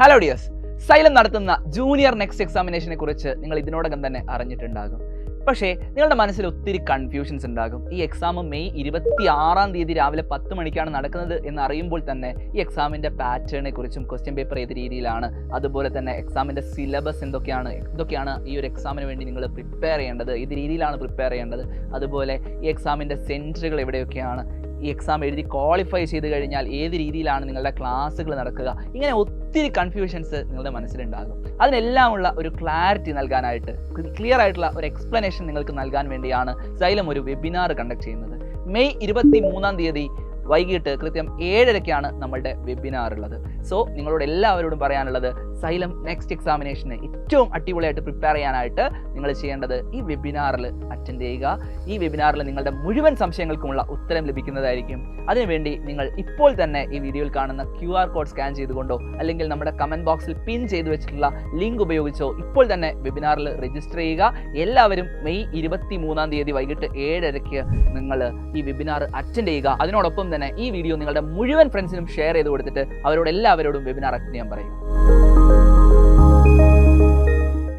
Hello dears, xylem നടത്തുന്ന junior next എക്സാമിനേഷനെ കുറിച്ച് നിങ്ങൾ ഇതിനോടകം തന്നെ അറിഞ്ഞിട്ടുണ്ടാകും. പക്ഷേ നിങ്ങളുടെ മനസ്സിൽ ഒത്തിരി കൺഫ്യൂഷൻസ് ഉണ്ടാകും. ഈ എക്സാം മെയ് 26 രാവിലെ 10 മണിക്കാണ് നടക്കുന്നത് എന്ന് അറിയുമ്പോൾ തന്നെ ഈ എക്സാമിൻ്റെ പാറ്റേണിനെ കുറിച്ചും ക്വസ്റ്റ്യൻ പേപ്പർ ഏത് രീതിയിലാണ്, അതുപോലെ തന്നെ എക്സാമിൻ്റെ സിലബസ് ഇതൊക്കെയാണ് ഈ ഒരു എക്സാമിന് വേണ്ടി നിങ്ങൾ പ്രിപ്പയർ ചെയ്യേണ്ടത്, ഏത് രീതിയിലാണ് പ്രിപ്പയർ ചെയ്യേണ്ടത്, അതുപോലെ ഈ എക്സാമിൻ്റെ സെൻറ്ററുകൾ എവിടെയൊക്കെയാണ്, ഈ എക്സാം എഴുതി ക്വാളിഫൈ ചെയ്ത് കഴിഞ്ഞാൽ ഏത് രീതിയിലാണ് നിങ്ങളുടെ ക്ലാസ്സുകൾ നടക്കുക, ഇങ്ങനെ ഒത്തിരി കൺഫ്യൂഷൻസ് നിങ്ങളുടെ മനസ്സിലുണ്ടാകും. അതിനെല്ലാമുള്ള ഒരു ക്ലാരിറ്റി നൽകാനായിട്ട്, ക്ലിയർ ആയിട്ടുള്ള ഒരു എക്സ്പ്ലനേഷൻ നിങ്ങൾക്ക് നൽകാൻ വേണ്ടിയാണ് സൈലം ഒരു വെബിനാർ കണ്ടക്ട് ചെയ്യുന്നത്. മെയ് 23 വൈകിട്ട് കൃത്യം 7:30 നമ്മളുടെ വെബിനാർ ഉള്ളത്. സോ നിങ്ങളോട് എല്ലാവരോടും പറയാനുള്ളത്, സൈലം നെക്സ്റ്റ് എക്സാമിനേഷന് ഏറ്റവും അടിപൊളിയായിട്ട് പ്രിപ്പയർ ചെയ്യാനായിട്ട് നിങ്ങൾ ചെയ്യേണ്ടത് ഈ വെബിനാറിൽ അറ്റൻഡ് ചെയ്യുക. ഈ വെബിനാറിൽ നിങ്ങളുടെ മുഴുവൻ സംശയങ്ങൾക്കുമുള്ള ഉത്തരം ലഭിക്കുന്നതായിരിക്കും. അതിനുവേണ്ടി നിങ്ങൾ ഇപ്പോൾ തന്നെ ഈ വീഡിയോയിൽ കാണുന്ന QR കോഡ് സ്കാൻ ചെയ്തുകൊണ്ടോ അല്ലെങ്കിൽ നമ്മുടെ കമൻറ്റ് ബോക്സിൽ പിൻ ചെയ്തു വെച്ചിട്ടുള്ള ലിങ്ക് ഉപയോഗിച്ചോ ഇപ്പോൾ തന്നെ വെബിനാറിൽ രജിസ്റ്റർ ചെയ്യുക. എല്ലാവരും മെയ് 23 വൈകിട്ട് 7:30 നിങ്ങൾ ഈ വെബിനാർ അറ്റൻഡ് ചെയ്യുക. അതിനോടൊപ്പം തന്നെ ഈ വീഡിയോ നിങ്ങളുടെ മുഴുവൻ ഫ്രണ്ട്സിനും ഷെയർ ചെയ്ത് കൊടുത്തിട്ട് അവരോട് എല്ലാവരോടും വെബിനാർ അറ്റൻഡ് ചെയ്യാൻ പറയും.